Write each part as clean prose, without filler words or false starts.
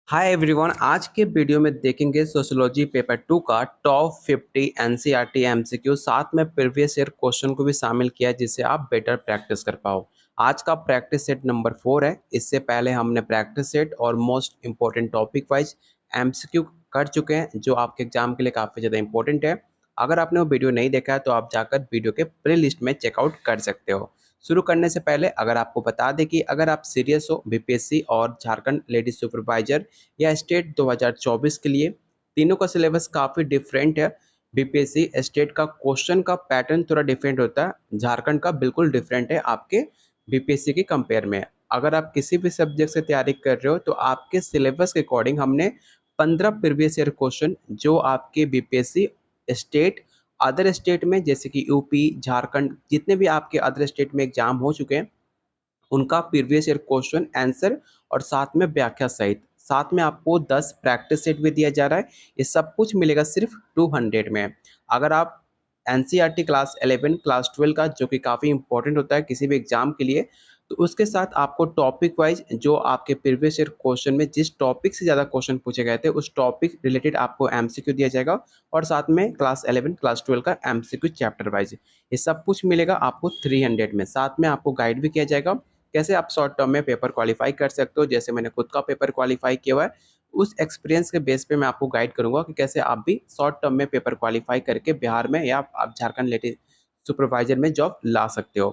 Hi everyone, आज के video में देखेंगे सोशियोलॉजी पेपर 2 का टॉप 50 एनसीईआरटी एमसीक्यू। साथ में प्रीवियस ईयर क्वेश्चन को भी शामिल किया है जिससे आप बेटर प्रैक्टिस कर पाओ। आज का प्रैक्टिस सेट नंबर 4 है। इससे पहले हमने प्रैक्टिस सेट और most important topic wise MCQ कर चुके हैं जो आपके एग्जाम के लिए काफ़ी ज़्यादा इंपॉर्टेंट है। अगर आपने वो वीडियो नहीं देखा है तो आप जाकर वीडियो के प्ले लिस्ट में चेकआउट कर सकते हो। शुरू करने से पहले अगर आपको बता दें कि अगर आप सीरियस हो बीपीएससी और झारखंड लेडी सुपरवाइजर या स्टेट 2024 के लिए, तीनों का सिलेबस काफ़ी डिफरेंट है। बीपीएससी स्टेट का क्वेश्चन का पैटर्न थोड़ा डिफरेंट होता है, झारखंड का बिल्कुल डिफरेंट है आपके बीपीएससी के कंपेयर में। अगर आप किसी भी सब्जेक्ट से तैयारी कर रहे हो तो आपके सिलेबस के अकॉर्डिंग हमने 15 प्रीवियस ईयर क्वेश्चन जो आपके बीपीएससी स्टेट अदर स्टेट में जैसे कि यूपी झारखंड जितने भी आपके अदर स्टेट में एग्जाम हो चुके हैं उनका प्रीवियस ईयर क्वेश्चन आंसर और साथ में व्याख्या सहित साथ में आपको 10 प्रैक्टिस सेट भी दिया जा रहा है। ये सब कुछ मिलेगा सिर्फ 200 में। अगर आप एनसीईआरटी क्लास 11 क्लास 12 का जो कि काफ़ी इंपॉर्टेंट होता है किसी भी एग्जाम के लिए, तो उसके साथ आपको टॉपिक वाइज जो आपके प्रीवियस ईयर क्वेश्चन में जिस टॉपिक से ज़्यादा क्वेश्चन पूछे गए थे उस टॉपिक रिलेटेड आपको एमसीक्यू दिया जाएगा और साथ में क्लास 11 क्लास 12 का एमसीक्यू चैप्टर वाइज ये सब कुछ मिलेगा आपको 300 में। साथ में आपको गाइड भी किया जाएगा कैसे आप शॉर्ट टर्म में पेपर क्वालिफाई कर सकते हो। जैसे मैंने खुद का पेपर क्वालिफाई किया हुआ है, उस एक्सपीरियंस के बेस पे मैं आपको गाइड करूंगा कि कैसे आप भी शॉर्ट टर्म में पेपर क्वालिफाई करके बिहार में या आप झारखंड लेडी सुपरवाइजर में जॉब ला सकते हो।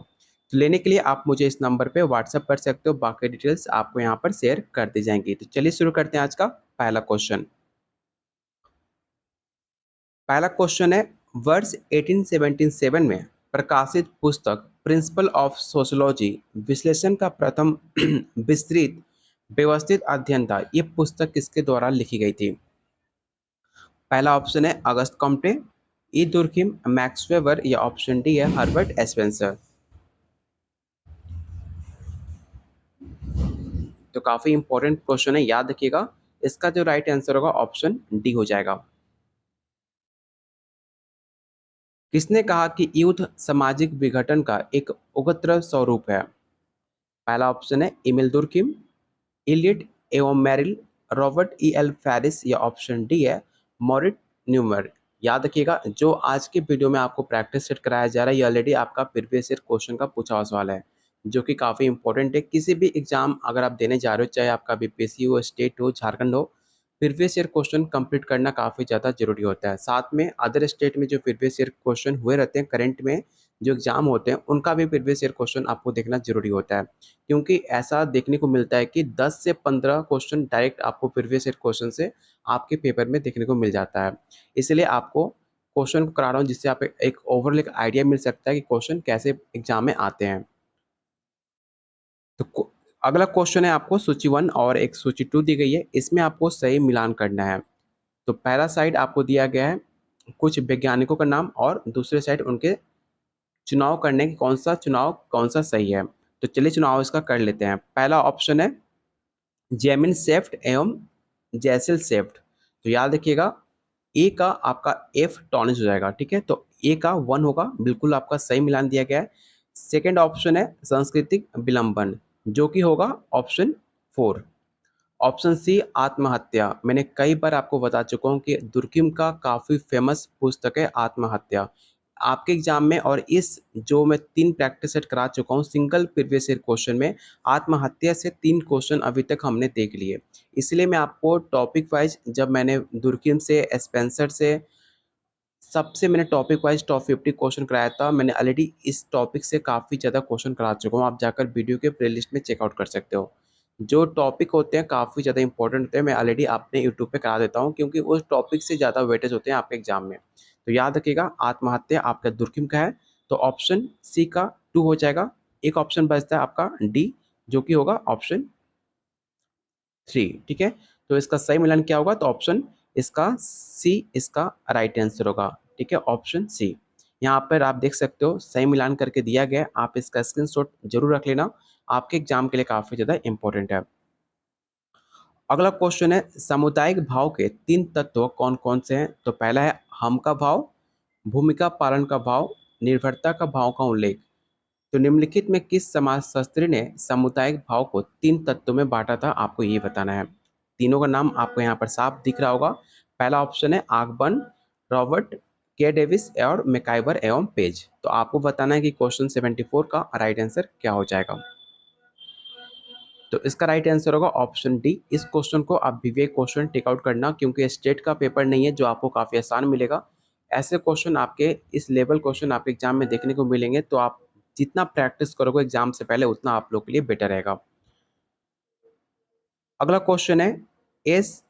तो लेने के लिए आप मुझे इस नंबर पे व्हाट्सअप कर सकते हो, बाकी डिटेल्स आपको यहाँ पर शेयर कर दी जाएंगी। तो चलिए शुरू करते हैं आज का पहला क्वेश्चन। पहला क्वेश्चन है, वर्ष 1877 में प्रकाशित पुस्तक प्रिंसिपल ऑफ सोशियोलॉजी विश्लेषण का प्रथम विस्तृत व्यवस्थित अध्ययन था। ये पुस्तक किसके द्वारा लिखी गई थी? पहला ऑप्शन है अगस्त कॉम्टे, ई दुर्खिम, मैक्स वेबर या ऑप्शन डी है हर्बर्ट स्पेंसर। तो काफी इंपॉर्टेंट क्वेश्चन है, याद रखिएगा। इसका जो राइट आंसर होगा ऑप्शन डी हो जाएगा। किसने कहा कि युद्ध सामाजिक विघटन का एक उग्र स्वरूप है? पहला ऑप्शन है इमिल दुर्किम, इलियट एवं Merrill, Robert E L Faris या ऑप्शन डी है मॉरिट न्यूमर। याद रखिएगा जो आज के वीडियो में आपको प्रैक्टिस सेट कराया जा रहा है ये ऑलरेडी आपका प्रीवियस ईयर क्वेश्चन का पूछा हुआ सवाल है जो कि काफ़ी इंपॉर्टेंट है। किसी भी एग्जाम अगर आप देने जा रहे हो, चाहे आपका बीपीएससी हो, स्टेट हो, झारखंड हो, प्रीवियस ईयर क्वेश्चन कंप्लीट करना काफ़ी ज़्यादा जरूरी होता है। साथ में अदर स्टेट में जो प्रीवियस ईयर क्वेश्चन हुए रहते हैं करंट में जो एग्जाम होते हैं उनका भी प्रीवियस ईयर क्वेश्चन आपको देखना जरूरी होता है, क्योंकि ऐसा देखने को मिलता है कि 10 से 15 क्वेश्चन डायरेक्ट आपको प्रीवियस ईयर क्वेश्चन से आपके पेपर में देखने को मिल जाता है। इसलिए आपको क्वेश्चन को करा रहा हूँ जिससे आप एक ओवरऑल एक आइडिया मिल सकता है कि क्वेश्चन कैसे एग्जाम में आते हैं। तो अगला क्वेश्चन है आपको सूची 1 और एक सूची 2 दी गई है, इसमें आपको सही मिलान करना है। तो पहला साइड आपको दिया गया है कुछ वैज्ञानिकों का नाम और दूसरे साइड उनके चुनाव करने की कौन सा सही है। तो चलिए चुनाव इसका कर लेते हैं। पहला ऑप्शन है जेमिन सेफ्ट एवं जैसिल सेफ्ट। तो याद रखिएगा ए का आपका एफ टॉनिस हो जाएगा, ठीक है। तो ए का 1 होगा, बिल्कुल आपका सही मिलान दिया गया है। सेकेंड ऑप्शन है सांस्कृतिक विलंबन जो कि होगा ऑप्शन 4। ऑप्शन सी आत्महत्या, मैंने कई बार आपको बता चुका हूँ कि दुर्किम का काफ़ी फेमस पुस्तक है आत्महत्या। आपके एग्जाम में और इस जो मैं 3 प्रैक्टिस सेट करा चुका हूँ सिंगल प्रीवियस ईयर क्वेश्चन में आत्महत्या से 3 क्वेश्चन अभी तक हमने देख लिए। इसलिए मैं आपको टॉपिक वाइज जब मैंने दुर्किम से स्पेंसर से सबसे मैंने टॉपिक वाइज टॉप 50 क्वेश्चन कराया था, मैंने ऑलरेडी इस टॉपिक से काफ़ी ज़्यादा क्वेश्चन करा चुका हूँ। आप जाकर वीडियो के प्लेलिस्ट में चेकआउट कर सकते हो। जो टॉपिक होते हैं काफ़ी ज़्यादा इंपॉर्टेंट होते हैं, मैं ऑलरेडी अपने यूट्यूब पे करा देता हूँ क्योंकि उस टॉपिक से ज़्यादा वेटेज होते हैं आपके एग्जाम में। तो याद रखिएगा आत्महत्या आपका दुर्किम का है, तो ऑप्शन सी का 2 हो जाएगा। एक ऑप्शन बचता है आपका डी जो कि होगा ऑप्शन 3, ठीक है। तो इसका सही मिलान क्या होगा? तो ऑप्शन इसका सी इसका राइट आंसर होगा, ठीक है, ऑप्शन सी। यहाँ पर आप देख सकते हो सही मिलान करके दिया गया है, आप इसका स्क्रीनशॉट जरूर रख लेना, आपके एग्जाम के लिए काफ़ी ज़्यादा इंपॉर्टेंट है। अगला क्वेश्चन है सामुदायिक भाव के 3 तत्व कौन कौन से हैं? तो पहला है हम का भाव, भूमिका पालन का भाव, निर्भरता का भाव का उल्लेख। तो निम्नलिखित में किस समाजशास्त्री ने सामुदायिक भाव को 3 तत्वों में बांटा था? आपको ये बताना है। तीनों का नाम आपको यहाँ पर साफ दिख रहा होगा। पहला ऑप्शन है आगबन, रॉबर्ट के डेविस और मैकाइवर एवं पेज। तो आपको बताना है कि क्वेश्चन 74 का राइट आंसर क्या हो जाएगा। तो इसका राइट आंसर होगा ऑप्शन डी। इस क्वेश्चन को आप विवेक क्वेश्चन टेक आउट करना, क्योंकि स्टेट का पेपर नहीं है जो आपको काफ़ी आसान मिलेगा। ऐसे क्वेश्चन आपके इस लेवल क्वेश्चन आपके एग्जाम में देखने को मिलेंगे, तो आप जितना प्रैक्टिस करोगे एग्जाम से पहले उतना आप लोग के लिए बेटर रहेगा। अगला क्वेश्चन है, S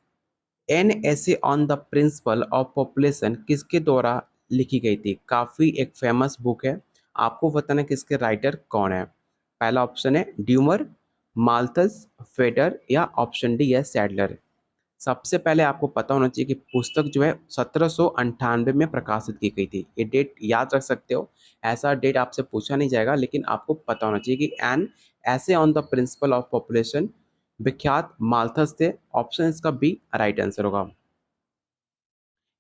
an essay on the principle of population किसके द्वारा लिखी गई थी। काफ़ी एक फेमस बुक है, आपको बताना है कि इसके राइटर कौन है। पहला ऑप्शन है ड्यूमर, माल्थस, फेडर या ऑप्शन डी है सैडलर। सबसे पहले आपको पता होना चाहिए कि पुस्तक जो है 1798 में प्रकाशित की गई थी। ये डेट याद रख सकते हो, ऐसा डेट आपसे पूछा नहीं जाएगा, लेकिन आपको पता होना चाहिए कि एन ऐसे on the principle of population विख्यात माल्थस थे। ऑप्शन इसका बी राइट आंसर होगा।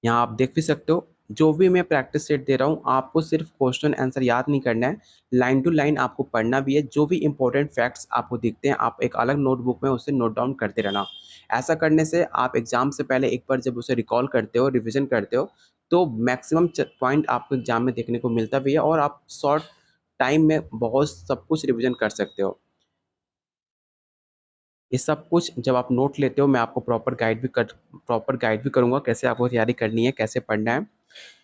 यहाँ आप देख भी सकते हो, जो भी मैं प्रैक्टिस सेट दे रहा हूँ आपको सिर्फ क्वेश्चन आंसर याद नहीं करना है, लाइन टू लाइन आपको पढ़ना भी है। जो भी इंपॉर्टेंट फैक्ट्स आपको दिखते हैं आप एक अलग नोटबुक में उसे नोट डाउन करते रहना। ऐसा करने से आप एग्जाम से पहले एक बार जब उसे रिकॉल करते हो, रिविजन करते हो, तो मैक्सिमम पॉइंट आपको एग्जाम में देखने को मिलता भी है और आप शॉर्ट टाइम में बहुत सब कुछ रिविजन कर सकते हो। ये सब कुछ जब आप नोट लेते हो मैं आपको प्रॉपर गाइड भी करूंगा कैसे आपको तैयारी करनी है, कैसे पढ़ना है।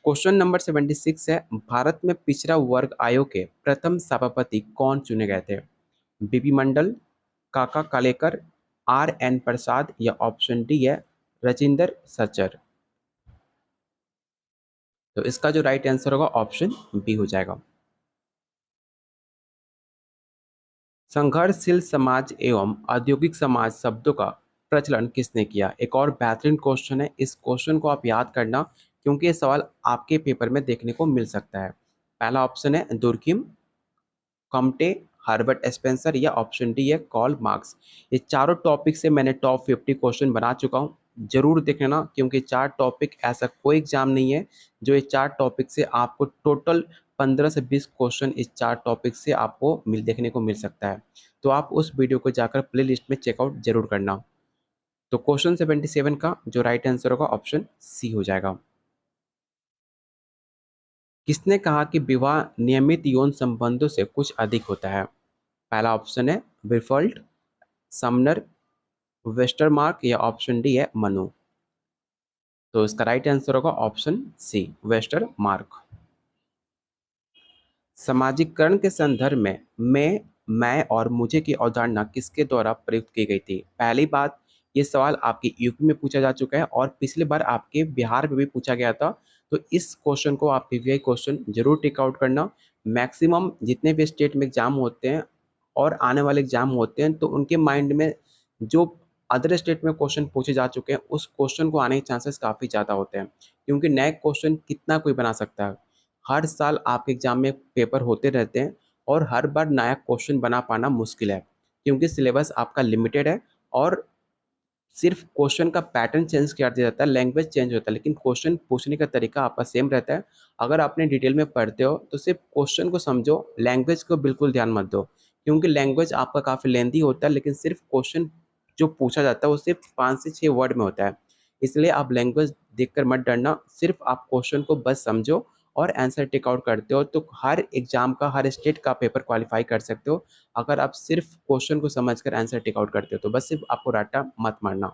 क्वेश्चन नंबर 76 है, भारत में पिछड़ा वर्ग आयोग के प्रथम सभापति कौन चुने गए थे। बीबी मंडल, काका कालेकर, आर एन प्रसाद या ऑप्शन डी है राजेंद्र सचर। तो इसका जो राइट आंसर होगा ऑप्शन बी हो जाएगा। संघर्षशील समाज एवं औद्योगिक समाज शब्दों का प्रचलन किसने किया। एक और बेहतरीन क्वेश्चन है, इस क्वेश्चन को आप याद करना क्योंकि ये सवाल आपके पेपर में देखने को मिल सकता है। पहला ऑप्शन है दुर्किम, कॉम्टे, हर्बर्ट स्पेंसर या ऑप्शन डी है कॉल मार्क्स। ये चारों टॉपिक से मैंने टॉप 50 क्वेश्चन बना चुका हूँ, जरूर देखना क्योंकि चार टॉपिक ऐसा कोई एग्जाम नहीं है जो ये चार टॉपिक से आपको टोटल 15 से 20 क्वेश्चन इस चार टॉपिक से आपको देखने को मिल सकता है। तो आप उस वीडियो को जाकर प्ले लिस्ट में चेकआउट जरूर करना। तो क्वेश्चन 77 का जो राइट आंसर होगा ऑप्शन सी हो जाएगा। किसने कहा कि विवाह नियमित यौन संबंधों से कुछ अधिक होता है। पहला ऑप्शन है बिफोल्ट, समनर, वेस्टरमार्क या ऑप्शन डी है मनु। तो इसका राइट आंसर होगा ऑप्शन सी वेस्टरमार्क। सामाजिकरण के संदर्भ में मैं और मुझे की अवधारणा किसके द्वारा प्रयुक्त की गई थी। पहली बात, ये सवाल आपके यूपी में पूछा जा चुका है और पिछली बार आपके बिहार में भी पूछा गया था। तो इस क्वेश्चन को आप पीवीआई क्वेश्चन जरूर टिक आउट करना। मैक्सिमम जितने भी स्टेट में एग्जाम होते हैं और आने वाले एग्जाम होते हैं तो उनके माइंड में जो अदर स्टेट में क्वेश्चन पूछे जा चुके हैं उस क्वेश्चन को आने के चांसेस काफ़ी ज़्यादा होते हैं, क्योंकि नए क्वेश्चन कितना कोई बना सकता है। हर साल आपके एग्जाम में पेपर होते रहते हैं और हर बार नया क्वेश्चन बना पाना मुश्किल है, क्योंकि सिलेबस आपका लिमिटेड है और सिर्फ क्वेश्चन का पैटर्न चेंज कर दिया जाता है, लैंग्वेज चेंज होता है, लेकिन क्वेश्चन पूछने का तरीका आपका सेम रहता है। अगर आपने डिटेल में पढ़ते हो तो सिर्फ क्वेश्चन को समझो, लैंग्वेज को बिल्कुल ध्यान मत दो, क्योंकि लैंग्वेज आपका काफ़ी लेंथी होता है लेकिन सिर्फ क्वेश्चन जो पूछा जाता है वो सिर्फ 5 से 6 वर्ड में होता है। इसलिए आप लैंग्वेज देखकर मत डरना, सिर्फ आप क्वेश्चन को बस समझो और आंसर टिक आउट करते हो तो हर एग्जाम का, हर स्टेट का पेपर क्वालिफाई कर सकते हो। अगर आप सिर्फ क्वेश्चन को समझकर आंसर टिक आउट करते हो तो बस सिर्फ आपको रट्टा मत मारना।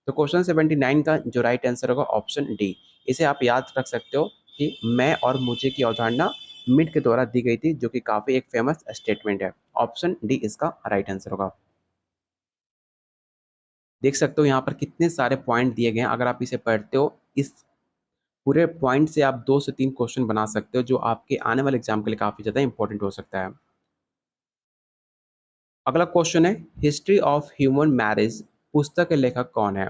तो क्वेश्चन 79 का जो राइट आंसर होगा ऑप्शन डी। इसे आप याद रख सकते हो कि मैं और मुझे की अवधारणा मिड के द्वारा दी गई थी, जो कि काफ़ी एक फेमस स्टेटमेंट है। ऑप्शन डी इसका राइट आंसर होगा। देख सकते हो यहाँ पर कितने सारे पॉइंट दिए गए हैं, अगर आप इसे पढ़ते हो इस पूरे पॉइंट से आप 2 से 3 क्वेश्चन बना सकते हो जो आपके आने वाले एग्जाम के लिए काफ़ी ज़्यादा इंपॉर्टेंट हो सकता है। अगला क्वेश्चन है, हिस्ट्री ऑफ ह्यूमन मैरिज पुस्तक के लेखक कौन है।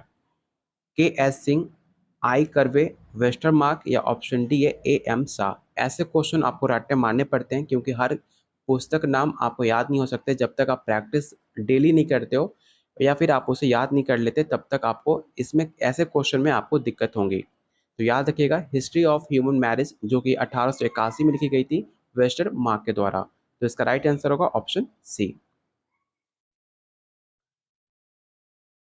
के एस सिंह, आई करवे, वेस्टरमार्क या ऑप्शन डी है ए एम शाह। ऐसे क्वेश्चन आपको रट्टे मारने पड़ते हैं क्योंकि हर पुस्तक नाम आपको याद नहीं हो सकते जब तक आप प्रैक्टिस डेली नहीं करते हो या फिर आप उसे याद नहीं कर लेते, तब तक आपको इसमें ऐसे क्वेश्चन में आपको दिक्कत होंगी। तो याद रखिएगा हिस्ट्री ऑफ ह्यूमन मैरिज जो कि 1881 में लिखी गई थी वेस्टर मार्क के द्वारा। तो इसका राइट आंसर होगा option C.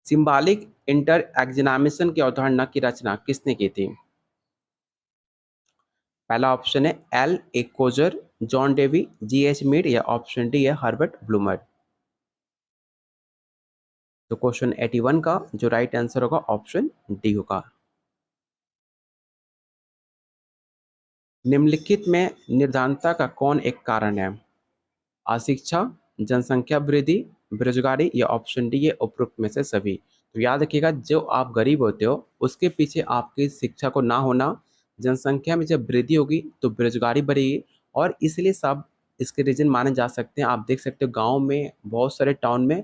Symbolic inter examination की अवधारणा की रचना किसने की थी? पहला ऑप्शन है L एकोजर, John Dewey, G H. Mead या ऑप्शन डी है हर्बर्ट ब्लूमर। तो क्वेश्चन 81 का जो राइट आंसर होगा ऑप्शन डी होगा। निम्नलिखित में निर्धनता का कौन एक कारण है? अशिक्षा, जनसंख्या वृद्धि, बेरोजगारी या ऑप्शन डी है उपरोक्त में से सभी। तो याद रखिएगा, जो आप गरीब होते हो उसके पीछे आपकी शिक्षा को ना होना, जनसंख्या में जब वृद्धि होगी तो बेरोजगारी बढ़ेगी, और इसलिए सब इसके रीजन माने जा सकते हैं। आप देख सकते हो गांव में, बहुत सारे टाउन में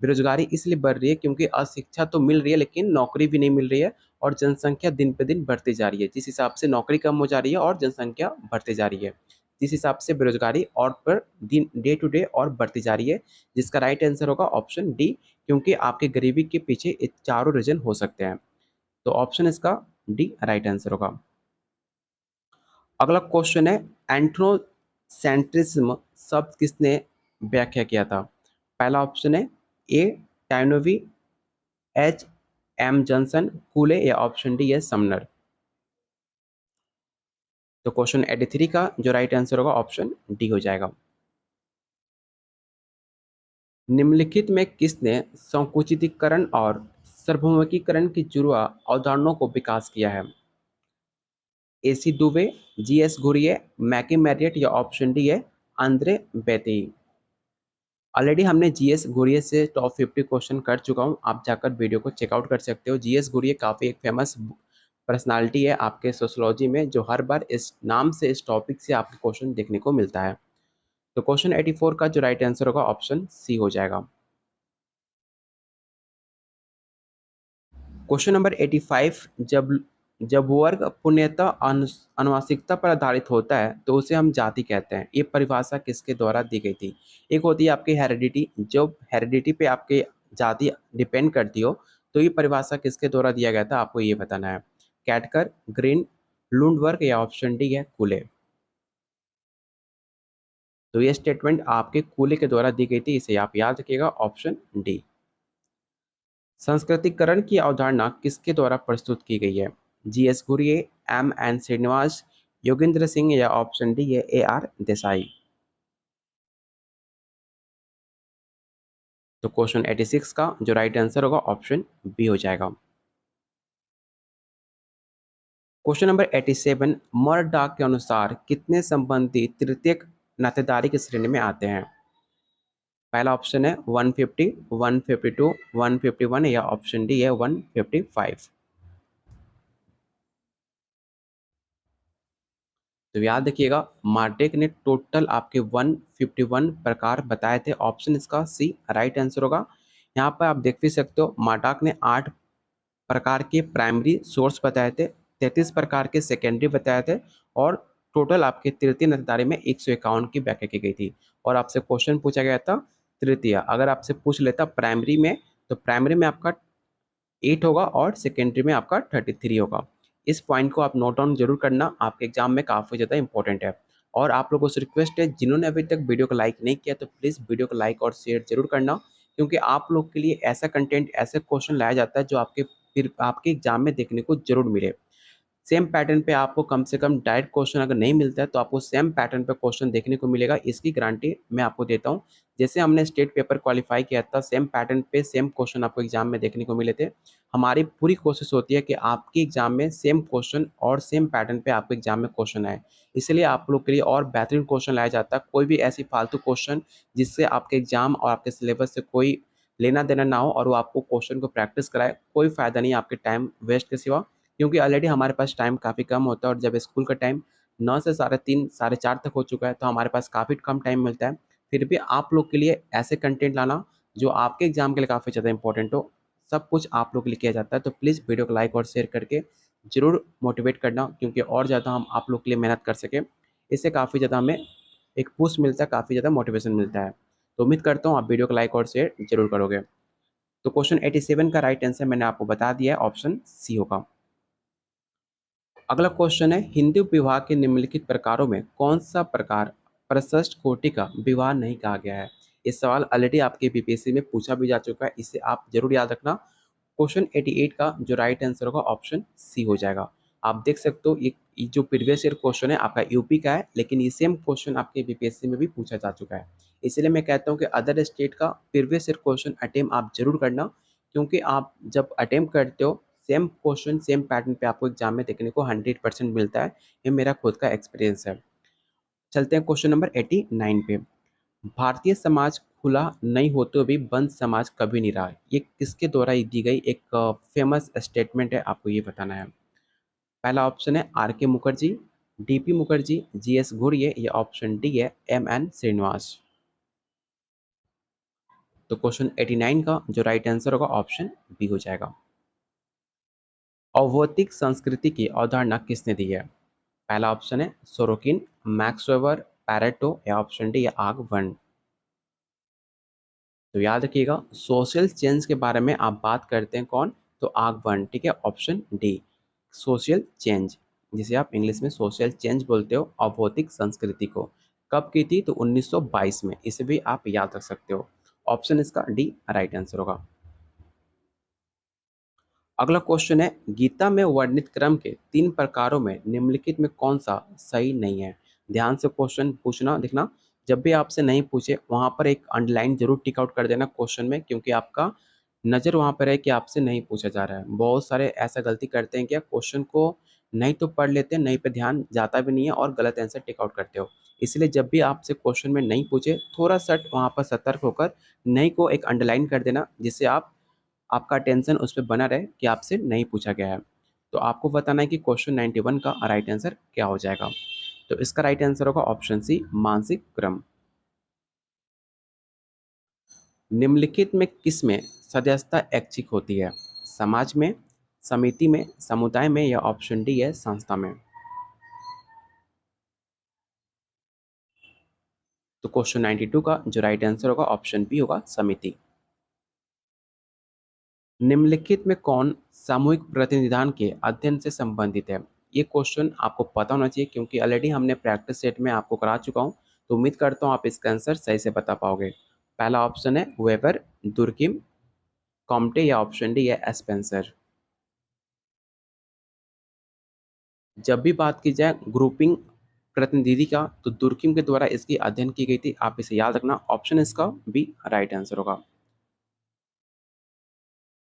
बेरोजगारी इसलिए बढ़ रही है क्योंकि अशिक्षा तो मिल रही है लेकिन नौकरी भी नहीं मिल रही है, और जनसंख्या दिन पे दिन बढ़ती जा रही है। जिस हिसाब से नौकरी कम हो जा रही है और जनसंख्या बढ़ती जा रही है, जिस हिसाब से बेरोजगारी और पर दिन डे टू डे और बढ़ती जा रही है, जिसका राइट आंसर होगा ऑप्शन डी, क्योंकि आपके गरीबी के पीछे ये चारों रीजन हो सकते हैं। तो ऑप्शन इसका डी राइट आंसर होगा। अगला क्वेश्चन है, एंथ्रोसेंट्रिज्म शब्द किसने व्याख्या किया था? पहला ऑप्शन है ए टाइनोवी, एच एम जॉनसन, कूले या ऑप्शन डी है समनर। तो क्वेश्चन 83 का जो राइट आंसर होगा ऑप्शन डी हो जाएगा। निम्नलिखित में किसने संकुचितीकरण और सार्वभौमिकीकरण की जुड़वा अवधारणाओं को विकास किया है? AC Dubey, GS Ghurye, मैकी Marriott या ऑप्शन डी है आंद्रे बेती। ऑलरेडी हमने जीएस घुरिये से टॉप 50 क्वेश्चन कर चुका हूं, आप जाकर वीडियो को चेकआउट कर सकते हो। जीएस घुरिये काफ़ी एक फेमस पर्सनालिटी है आपके सोशोलॉजी में, जो हर बार इस नाम से, इस टॉपिक से आपको क्वेश्चन देखने को मिलता है। तो क्वेश्चन 84 का जो राइट आंसर होगा ऑप्शन सी हो जाएगा। क्वेश्चन नंबर 85, जब जब वर्ग पूर्णतः आनुवंशिकता पर आधारित होता है तो उसे हम जाति कहते हैं। ये परिभाषा किसके द्वारा दी गई थी? एक होती है आपकी हेरिडिटी, जो हेरिडिटी पे आपके जाति डिपेंड करती हो, तो ये परिभाषा किसके द्वारा दिया गया था आपको ये बताना है। कैटकर, ग्रीन, लुंडवर्ग या ऑप्शन डी है कूले। तो ये स्टेटमेंट आपके कूले के द्वारा दी गई थी, इसे आप याद रखिएगा, ऑप्शन डी। संस्कृतिकरण की अवधारणा किसके द्वारा प्रस्तुत की गई है? जीएस घुरिये, एम एन श्रीनिवास, योगेंद्र सिंह या ऑप्शन डी है ए आर देसाई। तो क्वेश्चन 86 का जो राइट आंसर होगा ऑप्शन बी हो जाएगा। क्वेश्चन नंबर 87, मरडाक के अनुसार कितने संबंधी तृतीयक नातेदारी की श्रेणी में आते हैं? पहला ऑप्शन है 150, 152, 151 या ऑप्शन डी है 155। तो याद रखिएगा, मार्टेक ने टोटल आपके 151 प्रकार बताए थे, ऑप्शन इसका सी राइट आंसर होगा। यहाँ पर आप देख भी सकते हो, मार्टाक ने 8 प्रकार के प्राइमरी सोर्स बताए थे, 33 प्रकार के सेकेंडरी बताए थे, और टोटल आपके तृतीय नातेदारी में 151 की व्याख्या की गई थी। और आपसे क्वेश्चन पूछा गया था तृतीय, अगर आपसे पूछ लेता प्राइमरी में, तो प्राइमरी में आपका 8 होगा और सेकेंडरी में आपका 33 होगा। इस पॉइंट को आप नोट डाउन जरूर करना, आपके एग्जाम में काफ़ी ज़्यादा इंपॉर्टेंट है। और आप लोगों से रिक्वेस्ट है, जिन्होंने अभी तक वीडियो को लाइक नहीं किया तो प्लीज़ वीडियो को लाइक और शेयर जरूर करना, क्योंकि आप लोग के लिए ऐसा कंटेंट, ऐसे क्वेश्चन लाया जाता है जो आपके फिर आपके एग्जाम में देखने को जरूर मिले। सेम पैटर्न पे आपको कम से कम डायरेक्ट क्वेश्चन अगर नहीं मिलता है तो आपको सेम पैटर्न पे क्वेश्चन देखने को मिलेगा, इसकी गारंटी मैं आपको देता हूँ। जैसे हमने स्टेट पेपर क्वालिफाई किया था, सेम पैटर्न पे सेम क्वेश्चन आपको एग्जाम में देखने को मिले थे। हमारी पूरी कोशिश होती है कि आपके एग्जाम में सेम क्वेश्चन और सेम पैटर्न पे आपके एग्जाम में क्वेश्चन आए, इसलिए आप लोग के लिए और बेहतरीन क्वेश्चन लाया जाता है। कोई भी ऐसी फालतू क्वेश्चन जिससे आपके एग्जाम और आपके सिलेबस से कोई लेना देना ना हो और वो आपको क्वेश्चन को प्रैक्टिस कराए, कोई फायदा नहीं आपके टाइम वेस्ट के सिवा, क्योंकि ऑलरेडी हमारे पास टाइम काफ़ी कम होता है, और जब स्कूल का टाइम 9 से साढ़े 3 साढ़े 4 तक हो चुका है तो हमारे पास काफ़ी कम टाइम मिलता है। फिर भी आप लोग के लिए ऐसे कंटेंट लाना जो आपके एग्जाम के लिए काफ़ी ज़्यादा इंपॉर्टेंट हो, सब कुछ आप लोग के लिए किया जाता है। तो प्लीज़ वीडियो को लाइक और शेयर करके ज़रूर मोटिवेट करना, क्योंकि और ज़्यादा हम आप लोग के लिए मेहनत कर सकें। इससे काफ़ी ज़्यादा हमें एक पुश मिलता है, काफ़ी ज़्यादा मोटिवेशन मिलता है। तो उम्मीद करता हूँ आप वीडियो को लाइक और शेयर जरूर करोगे। तो क्वेश्चन 87 का राइट आंसर मैंने आपको बता दिया है, ऑप्शन सी होगा। अगला क्वेश्चन है, हिंदू विवाह के निम्नलिखित प्रकारों में कौन सा प्रकार प्रशस्त कोटि का विवाह नहीं कहा गया है? इस सवाल ऑलरेडी आपके बीपीएससी में पूछा भी जा चुका है, इसे आप जरूर याद रखना। क्वेश्चन 88 का जो राइट आंसर होगा ऑप्शन सी हो जाएगा। आप देख सकते हो ये जो प्रीवियस ईयर क्वेश्चन है आपका यूपी का है, लेकिन ये सेम क्वेश्चन आपके बीपीएससी में भी पूछा जा चुका है। इसलिए मैं कहता हूँ कि अदर स्टेट का प्रीवियस ईयर क्वेश्चन अटेम्प्ट आप जरूर करना, क्योंकि आप जब अटेम्प्ट करते हो सेम क्वेश्चन सेम पैटर्न पे आपको एग्जाम में देखने को 100% मिलता है। ये मेरा खुद का एक्सपीरियंस है। चलते हैं क्वेश्चन नंबर 89 पे। भारतीय समाज खुला नहीं होते हुए भी बंद समाज कभी नहीं रहा, ये किसके द्वारा दी गई एक फेमस स्टेटमेंट है, आपको ये बताना है। पहला ऑप्शन है आर के मुखर्जी, डीपी मुखर्जी, जीएस घुरिये, या ऑप्शन डी है एम एन श्रीनिवास। तो क्वेश्चन 89 का जो राइट आंसर होगा ऑप्शन बी हो जाएगा। अभौतिक संस्कृति की अवधारणा किसने दी है? पहला ऑप्शन है सोरोकिन, मैक्स वेबर, पैरेटो, या ऑप्शन डी है आग वन। तो याद रखिएगा सोशल चेंज के बारे में आप बात करते हैं कौन, तो आग वन, ठीक है, ऑप्शन डी सोशल चेंज, जिसे आप इंग्लिश में सोशल चेंज बोलते हो, अभौतिक संस्कृति को कब की थी, तो 1922 में। इसे भी आप याद रख सकते हो। ऑप्शन इसका डी राइट आंसर होगा। अगला क्वेश्चन है गीता में वर्णित क्रम के 3 प्रकारों में निम्नलिखित में कौन सा सही नहीं है? ध्यान से क्वेश्चन पूछना देखना, जब भी आपसे नहीं पूछे वहां पर एक अंडरलाइन जरूर टिक आउट कर देना क्वेश्चन में, क्योंकि आपका नजर वहां पर है कि आपसे नहीं पूछा जा रहा है। बहुत सारे ऐसा गलती करते हैं, क्या क्वेश्चन को नहीं तो पढ़ लेते हैं, नहीं पे ध्यान जाता भी नहीं है और गलत आंसर टिक आउट करते हो। इसलिए जब भी आपसे क्वेश्चन में नहीं पूछे, थोड़ा सा वहां पर सतर्क होकर नहीं को एक अंडरलाइन कर देना, जिससे आपका अटेंशन उस पर बना रहे कि आपसे नहीं पूछा गया है। तो आपको बताना है कि क्वेश्चन 91 का राइट आंसर क्या हो जाएगा। तो इसका राइट आंसर होगा ऑप्शन सी मानसिक क्रम। निम्नलिखित में किस में सदस्यता ऐच्छिक होती है? समाज में, समिति में, समुदाय में, या ऑप्शन डी है संस्था में। तो क्वेश्चन 92 का जो राइट आंसर होगा ऑप्शन बी होगा समिति। निम्नलिखित में कौन सामूहिक प्रतिनिधान के अध्ययन से संबंधित है? ये क्वेश्चन आपको पता होना चाहिए, क्योंकि ऑलरेडी हमने प्रैक्टिस सेट में आपको करा चुका हूँ। तो उम्मीद करता हूँ आप इसका आंसर सही से बता पाओगे। पहला ऑप्शन है वेबर, दुर्किम, कॉम्टे, या ऑप्शन डी है स्पेंसर। जब भी बात की जाए ग्रुपिंग प्रतिनिधि का, तो दुर्किम के द्वारा इसकी अध्ययन की गई थी, आप इसे याद रखना। ऑप्शन इसका बी राइट आंसर होगा।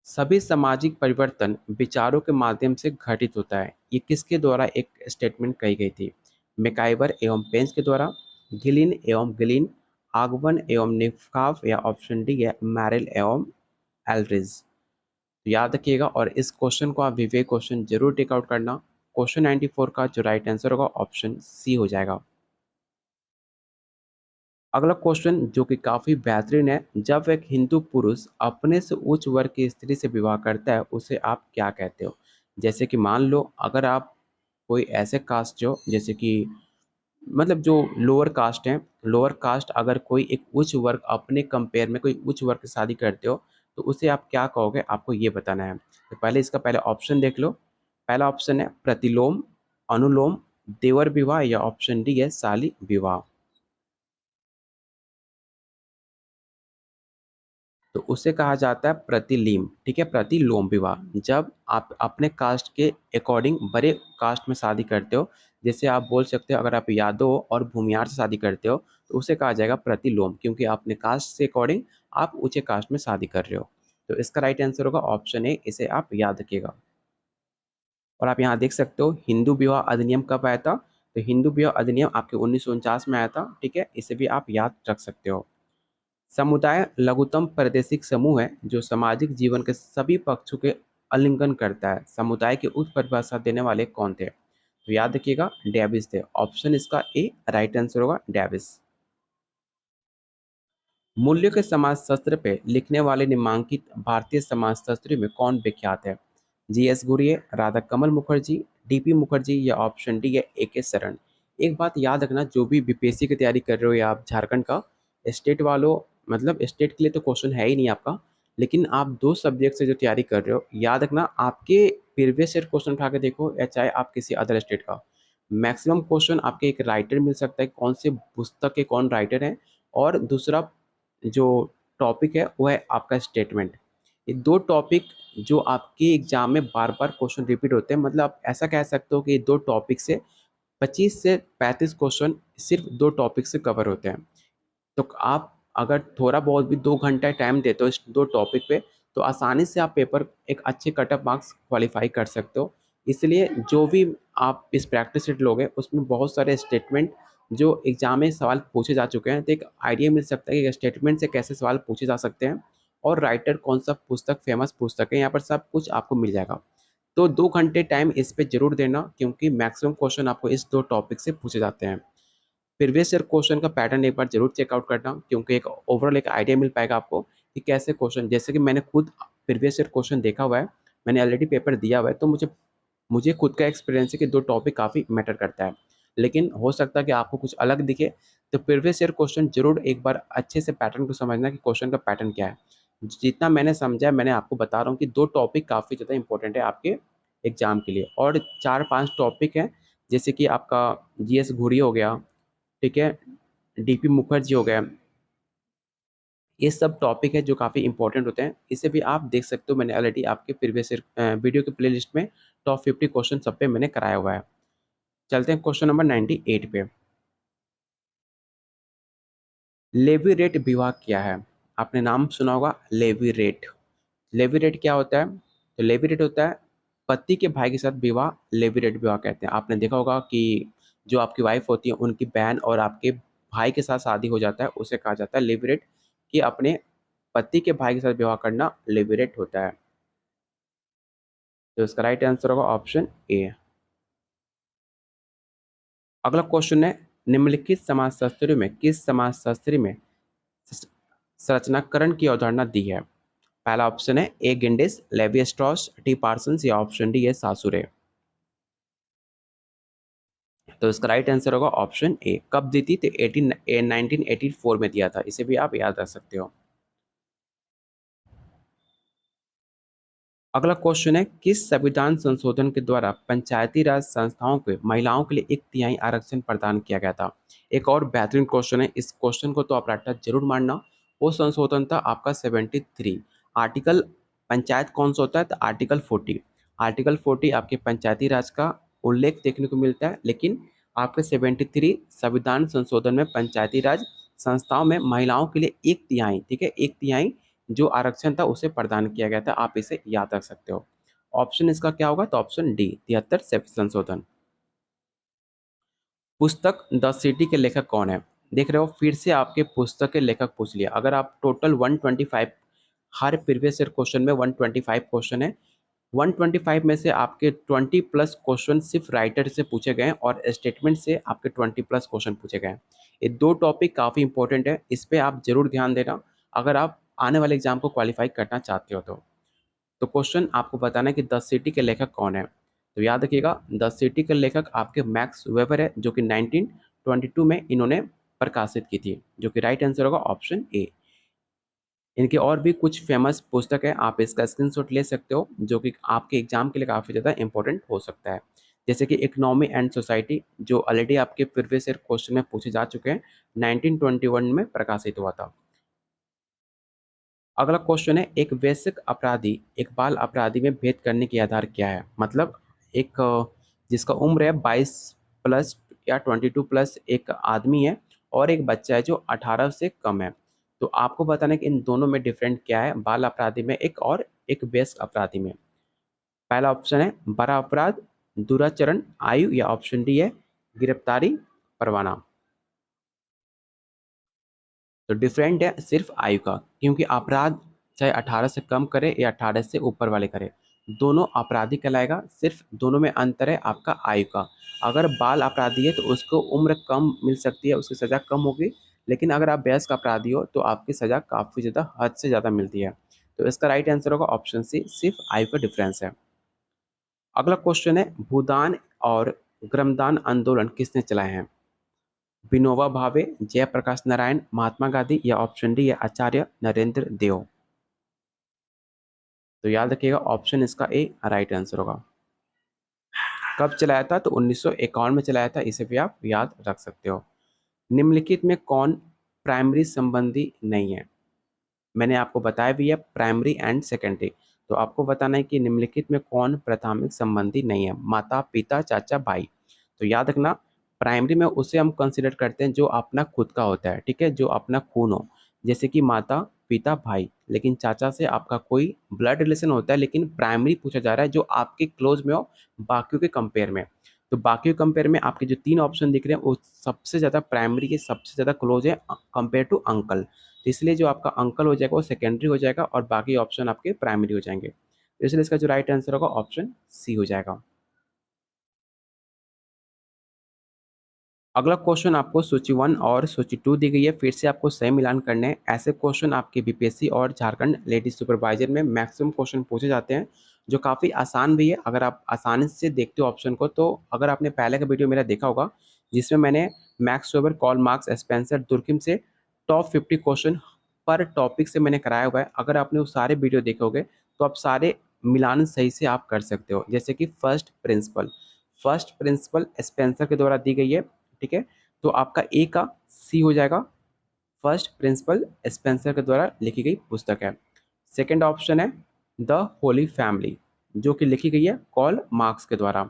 सभी सामाजिक परिवर्तन विचारों के माध्यम से घटित होता है, ये किसके द्वारा एक स्टेटमेंट कही गई थी? मैकाइवर एवं पेंस के द्वारा, गिलिन एवं गिलिन, आगवन एवं निफकाफ, या ऑप्शन डी है मैरिल एवं एल्ड्रिज। तो याद रखिएगा और इस क्वेश्चन को आप विवेक क्वेश्चन जरूर टेक आउट करना। क्वेश्चन 94 का जो राइट आंसर होगा ऑप्शन सी हो जाएगा। अगला क्वेश्चन जो कि काफी बेहतरीन है, जब एक हिंदू पुरुष अपने से उच्च वर्ग की स्त्री से विवाह करता है उसे आप क्या कहते हो? जैसे कि मान लो अगर आप कोई ऐसे कास्ट जो जैसे कि मतलब जो लोअर कास्ट है, लोअर कास्ट अगर कोई एक उच्च वर्ग अपने कंपेयर में कोई उच्च वर्ग की शादी करते हो, तो उसे आप क्या कहोगे, आपको ये बताना है। तो पहले इसका पहले ऑप्शन देख लो। पहला ऑप्शन है प्रतिलोम, अनुलोम, देवर विवाह, या ऑप्शन डी है शाली विवाह। तो उसे कहा जाता है प्रतिलीम, ठीक है, प्रतिलोम विवाह। जब आप अपने कास्ट के अकॉर्डिंग बड़े कास्ट में शादी करते हो, जैसे आप बोल सकते हो अगर आप यादव और भूमियार से शादी करते हो, तो उसे कहा जाएगा प्रतिलोम, क्योंकि अपने कास्ट से अकॉर्डिंग आप ऊंचे कास्ट में शादी कर रहे हो। तो इसका राइट आंसर होगा ऑप्शन ए, इसे आप याद रखिएगा। और आप यहाँ देख सकते हो हिंदू विवाह अधिनियम कब आया था, तो हिंदू विवाह अधिनियम आपके 1949 में आया था, ठीक है, इसे भी आप याद रख सकते हो। समुदाय लघुत्तम प्रादेशिक समूह है जो सामाजिक जीवन के सभी पक्षों के आलिंगन करता है। समुदाय की उक्त परिभाषा देने वाले कौन थे? तो याद रखिएगा डेविस थे। ऑप्शन इसका ए राइट आंसर होगा डेविस। मूल्यों के समाजशास्त्र पे लिखने वाले निम्नांकित भारतीय समाजशास्त्रियों में कौन विख्यात है? जीएस घुरिये, राधा कमल मुखर्जी, डीपी मुखर्जी, या ऑप्शन डी है एके शरण। एक बात याद रखना, जो भी बीपीएससी की तैयारी कर रहे हो या आप झारखंड का स्टेट वालों, मतलब स्टेट के लिए तो क्वेश्चन है ही नहीं आपका, लेकिन आप दो सब्जेक्ट से जो तैयारी कर रहे हो, याद रखना आपके प्रीवियस ईयर क्वेश्चन उठा के देखो, या चाहे आप किसी अदर स्टेट का, मैक्सिमम क्वेश्चन आपके एक राइटर मिल सकता है, कौन से पुस्तक के कौन राइटर हैं, और दूसरा जो टॉपिक है वो है आपका स्टेटमेंट। ये 2 टॉपिक जो आपके एग्ज़ाम में बार-बार क्वेश्चन रिपीट होते हैं, मतलब आप ऐसा कह सकते हो कि ये 2 टॉपिक से 25 से 35 क्वेश्चन सिर्फ़ 2 टॉपिक से कवर होते हैं। तो आप अगर थोड़ा बहुत भी 2 घंटा टाइम देते हो इस 2 टॉपिक पे, तो आसानी से आप पेपर एक अच्छे कट ऑफ मार्क्स क्वालीफाई कर सकते हो। इसलिए जो भी आप इस प्रैक्टिस सेट लोगे, उसमें बहुत सारे स्टेटमेंट जो एग्ज़ाम में सवाल पूछे जा चुके हैं, तो एक आइडिया मिल सकता है कि स्टेटमेंट से कैसे सवाल पूछे जा सकते हैं और राइटर कौन-सा पुस्तक फेमस पुस्तक है, यहाँ पर सब कुछ आपको मिल जाएगा। तो 2 घंटे टाइम इस पे ज़रूर देना, क्योंकि मैक्सिमम क्वेश्चन आपको इस 2 टॉपिक से पूछे जाते हैं। प्रीवियस ईयर क्वेश्चन का पैटर्न एक बार ज़रूर चेकआउट करना, क्योंकि एक ओवरऑल एक आइडिया मिल पाएगा आपको कि कैसे क्वेश्चन, जैसे कि मैंने खुद प्रीवियस ईयर क्वेश्चन देखा हुआ है, मैंने ऑलरेडी पेपर दिया हुआ है, तो मुझे मुझे खुद का एक्सपीरियंस है कि 2 टॉपिक काफ़ी मैटर करता है। लेकिन हो सकता है कि आपको कुछ अलग दिखे, तो प्रीवियस ईयर क्वेश्चन ज़रूर एक बार अच्छे से पैटर्न को समझना कि क्वेश्चन का पैटर्न क्या है। जितना मैंने समझा है, मैंने आपको बता रहा हूँ कि 2 टॉपिक काफ़ी ज़्यादा इम्पोर्टेंट है आपके एग्ज़ाम के लिए, और 4-5 टॉपिक हैं, जैसे कि आपका जीएस घुरी हो गया, ठीक है? डीपी मुखर्जी हो गया, ये सब टॉपिक है जो काफ़ी इंपॉर्टेंट होते हैं। इसे भी आप देख सकते हो, मैंने ऑलरेडी आपके प्रीवियस ईयर वीडियो की प्लेलिस्ट में टॉप 50 क्वेश्चन सब पे मैंने कराया हुआ है। चलते हैं क्वेश्चन नंबर 98 पे। लेवी-रेट विवाह क्या है? आपने नाम सुना होगा लेवी-रेट। लेवी-रेट क्या होता है? तो लेवी-रेट होता है पति के भाई के साथ विवाह, लेवी-रेट विवाह कहते हैं। आपने देखा होगा कि जो आपकी वाइफ़ होती है, उनकी बहन और आपके भाई के साथ शादी हो जाता है, उसे कहा जाता है लेवी-रेट, कि अपने पति के भाई के साथ विवाह करना लेवी-रेट होता है। तो इसका राइट आंसर होगा ऑप्शन ए। अगला क्वेश्चन है, निम्नलिखित समाजशास्त्रियों में किस समाजशास्त्री में स संरचनाकरण की अवधारणा दी है? पहला ऑप्शन है ए गेंडिस, लेवी स्ट्रॉस, टी पार्सन्स, या ऑप्शन डी है सासुरे। तो इसका राइट आंसर होगा ऑप्शन ए। कब दी थी? तो 1984 में दिया था। इसे भी आप याद रख सकते हो। अगला क्वेश्चन है, किस संविधान संशोधन के द्वारा पंचायती राज संस्थाओं को महिलाओं के लिए 1/3 आरक्षण प्रदान किया गया था? एक और बेहतरीन क्वेश्चन है, इस क्वेश्चन को तो आप रट्टा जरूर मारना। वो संशोधन था आपका 73 आर्टिकल। पंचायत कौन सा होता है? तो आर्टिकल 40। आर्टिकल 40 आपके पंचायती राज का उल्लेख देखने को मिलता है, लेकिन आपके 73 संविधान संशोधन में पंचायती राज संस्थाओं में महिलाओं के लिए 1/3, ठीक है, 1/3 जो आरक्षण था उसे प्रदान किया गया था। आप इसे याद रख सकते हो। ऑप्शन इसका क्या होगा? तो ऑप्शन डी 73 से संशोधन। पुस्तक द सिटी के लेखक कौन है? देख रहे हो, फिर से आपके पुस्तक के लेखक पूछ लिया। अगर आप टोटल 125, हर प्रीवियस ईयर क्वेश्चन में 125 क्वेश्चन है, 125 में से आपके 20 प्लस क्वेश्चन सिर्फ राइटर से पूछे गए हैं और स्टेटमेंट से आपके 20 प्लस क्वेश्चन पूछे गए हैं। ये 2 टॉपिक काफ़ी इंपॉर्टेंट है, इस पे आप ज़रूर ध्यान देना अगर आप आने वाले एग्जाम को क्वालिफाई करना चाहते हो तो। तो क्वेश्चन आपको बताना है कि द सिटी के लेखक कौन है? तो याद रखिएगा, द सिटी के लेखक आपके मैक्स वेबर है, जो कि 1922 में इन्होंने प्रकाशित की थी, जो कि राइट आंसर होगा ऑप्शन ए। इनके और भी कुछ फेमस पुस्तक है, आप इसका स्क्रीनशॉट ले सकते हो, जो कि आपके एग्जाम के लिए काफ़ी ज़्यादा इंपॉर्टेंट हो सकता है। जैसे कि इकोनॉमी एंड सोसाइटी, जो ऑलरेडी आपके प्रीवियस ईयर क्वेश्चन में पूछे जा चुके हैं, 1921 में प्रकाशित हुआ था। अगला क्वेश्चन है, एक वयस्क अपराधी एक बाल अपराधी में भेद करने के आधार क्या है? मतलब एक जिसका उम्र है 22 प्लस या 22 प्लस एक आदमी है, और एक बच्चा है जो 18 से कम है। तो आपको बताना है कि इन दोनों में डिफरेंट क्या है, बाल अपराधी में एक और एक वयस्क अपराधी में। पहला ऑप्शन है बड़ा अपराध, दुराचरण, आयु, या ऑप्शन डी है गिरफ्तारी परवाना। तो डिफरेंट है सिर्फ आयु का, क्योंकि अपराध चाहे 18 से कम करे या 18 से ऊपर वाले करे, दोनों अपराधी कहलाएगा। सिर्फ दोनों में अंतर है आपका आयु का। अगर बाल अपराधी है तो उसको उम्र कम मिल सकती है, उसकी सज़ा कम होगी। लेकिन अगर आप वयस्क अपराधी हो तो आपकी सज़ा काफ़ी ज़्यादा, हद से ज़्यादा मिलती है। तो इसका राइट आंसर होगा ऑप्शन सी, सिर्फ आयु का डिफरेंस है। अगला क्वेश्चन है, भूदान और ग्रामदान आंदोलन किसने चलाए हैं? विनोबा भावे, जयप्रकाश नारायण, महात्मा गांधी, या ऑप्शन डी है आचार्य नरेंद्र देव। तो याद रखिएगा, ऑप्शन इसका ए राइट आंसर होगा। कब चलाया था? तो 1951 में चलाया था। इसे भी आप याद रख सकते हो। निम्नलिखित में कौन प्राइमरी संबंधी नहीं है? मैंने आपको बताया भी है प्राइमरी एंड सेकेंडरी। तो आपको बताना है कि निम्नलिखित में कौन प्राथमिक संबंधी नहीं है, माता, पिता, चाचा, भाई। तो याद रखना, प्राइमरी में उसे हम कंसीडर करते हैं जो अपना खुद का होता है, ठीक है, जो अपना खून हो, जैसे कि माता, पिता, भाई। लेकिन चाचा से आपका कोई ब्लड रिलेशन होता है, लेकिन प्राइमरी पूछा जा रहा है जो आपके क्लोज में हो बाकियों के कंपेयर में। तो बाकी कंपेयर में आपके जो 3 ऑप्शन दिख रहे हैं वो सबसे ज़्यादा प्राइमरी के सबसे ज़्यादा क्लोज है कंपेयर टू अंकल। तो इसलिए जो आपका अंकल हो जाएगा वो सेकेंडरी हो जाएगा और बाकी ऑप्शन आपके प्राइमरी हो जाएंगे। तो इसलिए इसका जो राइट आंसर होगा ऑप्शन सी हो जाएगा। अगला क्वेश्चन आपको सूची 1 और सूची 2 दी गई है, फिर से आपको सही मिलान करने हैं। ऐसे क्वेश्चन आपके बीपीएससी और झारखंड लेडी सुपरवाइजर में मैक्सिमम क्वेश्चन पूछे जाते हैं, जो काफ़ी आसान भी है अगर आप आसानी से देखते हो ऑप्शन को। तो अगर आपने पहले का वीडियो मेरा देखा होगा जिसमें मैंने Max Weber, Karl Marx, Spencer, Durkheim से टॉप 50 क्वेश्चन पर टॉपिक से मैंने कराया हुआ है। अगर आपने वो सारे वीडियो देखोगे तो आप सारे मिलान सही से आप कर सकते हो। जैसे कि फर्स्ट प्रिंसिपल स्पेंसर के द्वारा दी गई है, ठीक है। तो आपका ए का सी हो जाएगा, फर्स्ट प्रिंसिपल स्पेंसर के द्वारा लिखी गई पुस्तक है। सेकंड ऑप्शन है द होली फैमिली, जो कि लिखी गई है कॉल मार्क्स के द्वारा।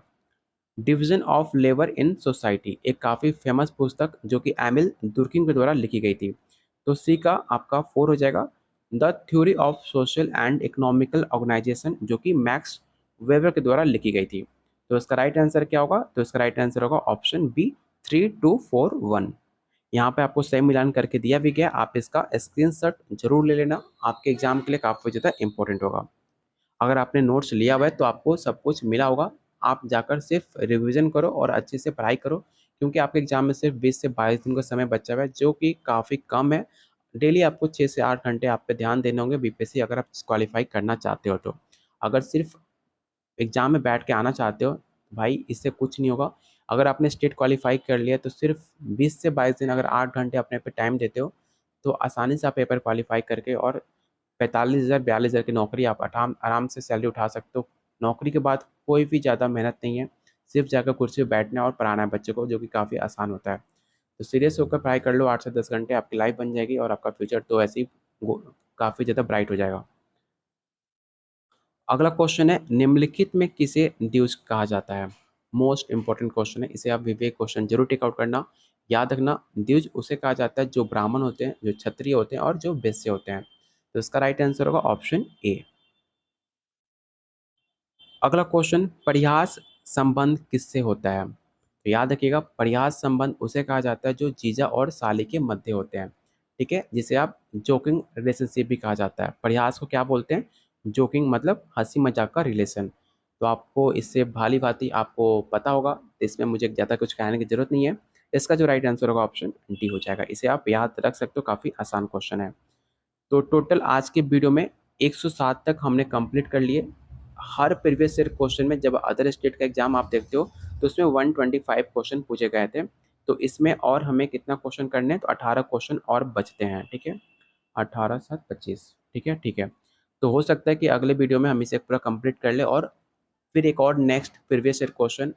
Division of labour in society, एक काफ़ी फेमस पुस्तक जो कि एमिल दुर्किम के द्वारा लिखी गई थी। तो सी का आपका 4 हो जाएगा। The theory of social and economical organization, जो कि मैक्स वेबर के द्वारा लिखी गई थी। तो इसका राइट आंसर क्या होगा? तो इसका राइट आंसर होगा ऑप्शन बी, 3241। यहाँ पे आपको सही मिलान करके दिया भी गया, आप इसका स्क्रीनशॉट जरूर ले लेना, आपके एग्जाम के लिए काफ़ी ज़्यादा इंपॉर्टेंट होगा। अगर आपने नोट्स लिया हुआ है तो आपको सब कुछ मिला होगा, आप जाकर सिर्फ रिवीजन करो और अच्छे से पढ़ाई करो, क्योंकि आपके एग्जाम में सिर्फ 20 से 22 दिन का समय बचा हुआ है, जो कि काफ़ी कम है। डेली आपको 6 से 8 घंटे आप पे ध्यान देने होंगे बीपीएससी अगर आप क्वालिफाई करना चाहते हो तो। अगर सिर्फ एग्जाम में बैठ के आना चाहते हो भाई, इससे कुछ नहीं होगा। अगर आपने स्टेट क्वालिफाई कर लिया तो सिर्फ 20 से 22 दिन अगर 8 घंटे अपने पे टाइम देते हो तो आसानी से आप पेपर क्वालिफाई करके और 45,000 42,000 की नौकरी आप आराम आराम से सैलरी उठा सकते हो। नौकरी के बाद कोई भी ज़्यादा मेहनत नहीं है, सिर्फ जाकर कुर्सी पे बैठना है और पढ़ाना है बच्चे को, जो कि काफ़ी आसान होता है। तो सीरियस होकर पढ़ाई कर लो, 8 से 10 घंटे आपकी लाइफ बन जाएगी और आपका फ्यूचर तो ऐसे ही काफ़ी ज़्यादा ब्राइट हो जाएगा। अगला क्वेश्चन है, निम्नलिखित में किसे द्विज कहा जाता है? मोस्ट इंपॉर्टेंट क्वेश्चन है, इसे आप विवेक क्वेश्चन जरूर टेक आउट करना। याद रखना, द्विज उसे कहा जाता है जो ब्राह्मण होते हैं, जो क्षत्रिय होते हैं और जो वैश्य होते हैं। तो इसका राइट आंसर होगा ऑप्शन ए। अगला क्वेश्चन, परिहास संबंध किससे होता है? तो याद रखिएगा, परिहास संबंध उसे कहा जाता है जो जीजा और साली के मध्य होते हैं, ठीक है, जिसे आप जोकिंग रिलेशनशिप भी कहा जाता है। परिहास को क्या बोलते हैं? जोकिंग मतलब हंसी मजाक का रिलेशन। तो आपको इससे भाली भांति आपको पता होगा, तो इसमें मुझे ज़्यादा कुछ कहने की जरूरत नहीं है। इसका जो राइट आंसर होगा ऑप्शन डी हो जाएगा, इसे आप याद रख सकते हो, काफ़ी आसान क्वेश्चन है। तो टोटल आज के वीडियो में 107 तक हमने कंप्लीट कर लिए। हर प्रीवियस ईयर क्वेश्चन में जब अदर स्टेट का एग्जाम आप देखते हो तो उसमें 125 क्वेश्चन पूछे गए थे। तो इसमें और हमें कितना क्वेश्चन करने हैं? तो 18 क्वेश्चन और बचते हैं, ठीक है। 18 7 25, ठीक है, ठीक है। तो हो सकता है कि अगले वीडियो में हम इसे पूरा कंप्लीट कर ले और फिर एक और next previous year question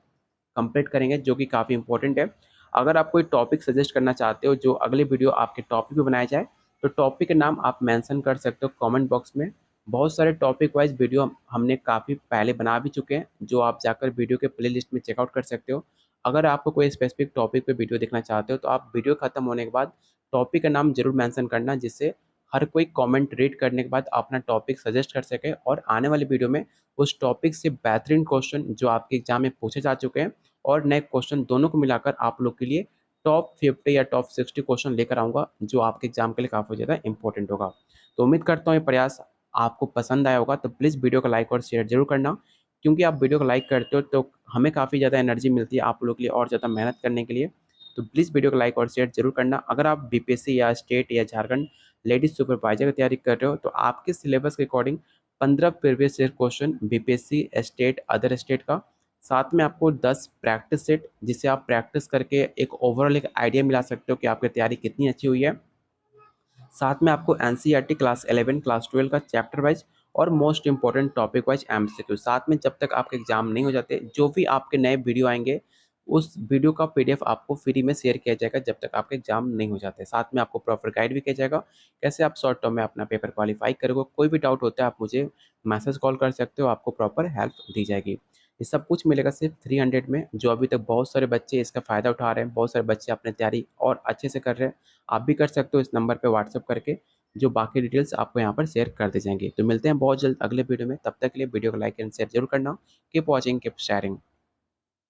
complete करेंगे, जो कि काफ़ी इंपॉर्टेंट है। अगर आप कोई टॉपिक सजेस्ट करना चाहते हो जो अगले वीडियो आपके टॉपिक पे बनाया जाए, तो टॉपिक का नाम आप मेंशन कर सकते हो कमेंट बॉक्स में। बहुत सारे टॉपिक वाइज वीडियो हमने काफ़ी पहले बना भी चुके हैं, जो आप जाकर वीडियो के प्लेलिस्ट में चेकआउट कर सकते हो। अगर आपको कोई स्पेसिफिक टॉपिक पे वीडियो देखना चाहते हो तो आप वीडियो खत्म होने के बाद टॉपिक का नाम जरूर मेंशन करना, जिससे हर कोई कमेंट रीड करने के बाद अपना टॉपिक सजेस्ट कर सके और आने वाली वीडियो में उस टॉपिक से बेहतरीन क्वेश्चन जो आपके एग्जाम में पूछे जा चुके हैं और नए क्वेश्चन दोनों को मिलाकर आप लोग के लिए टॉप 50 या टॉप 60 क्वेश्चन लेकर आऊँगा, जो आपके एग्जाम के लिए काफ़ी ज़्यादा इंपॉर्टेंट होगा। तो उम्मीद करता हूँ ये प्रयास आपको पसंद आया होगा, तो प्लीज़ वीडियो को लाइक और शेयर जरूर करना, क्योंकि आप वीडियो को लाइक करते हो तो हमें काफ़ी ज़्यादा एनर्जी मिलती है आप लोग के लिए और ज़्यादा मेहनत करने के लिए। तो प्लीज़ वीडियो को लाइक और शेयर जरूर करना। अगर आप बीपीएससी या स्टेट या झारखंड लेडीज सुपरवाइजर की तैयारी कर रहे हो तो आपके सिलेबस के according 15 previous year question BPSC, state, other state का, साथ में आपको 10 प्रैक्टिस सेट, जिसे आप प्रैक्टिस करके एक ओवरऑल एक आइडिया मिला सकते हो कि आपकी तैयारी कितनी अच्छी हुई है। साथ में आपको एनसीईआरटी क्लास 11, क्लास 12 का चैप्टर वाइज और most important topic wise MCQ. साथ में जब तक आपके एग्जाम नहीं हो जाते, जो भी आपके नए वीडियो आएंगे उस वीडियो का पीडीएफ आपको फ्री में शेयर किया जाएगा जब तक आपके एग्जाम नहीं हो जाते। साथ में आपको प्रॉपर गाइड भी किया जाएगा कैसे आप शॉर्ट टर्म में अपना पेपर क्वालिफाई करोगे। कोई भी डाउट होता है आप मुझे मैसेज कॉल कर सकते हो, आपको प्रॉपर हेल्प दी जाएगी। ये सब कुछ मिलेगा सिर्फ 300 में, जो अभी तक बहुत सारे बच्चे इसका फ़ायदा उठा रहे हैं, बहुत सारे बच्चे अपनी तैयारी और अच्छे से कर रहे हैं। आप भी कर सकते हो इस नंबर पे व्हाट्सएप करके, जो बाकी डिटेल्स आपको यहाँ पर शेयर कर दी जाएंगी। तो मिलते हैं बहुत जल्द अगले वीडियो में, तब तक के लिए वीडियो को लाइक एंड शेयर जरूर करना। Keep watching, keep sharing.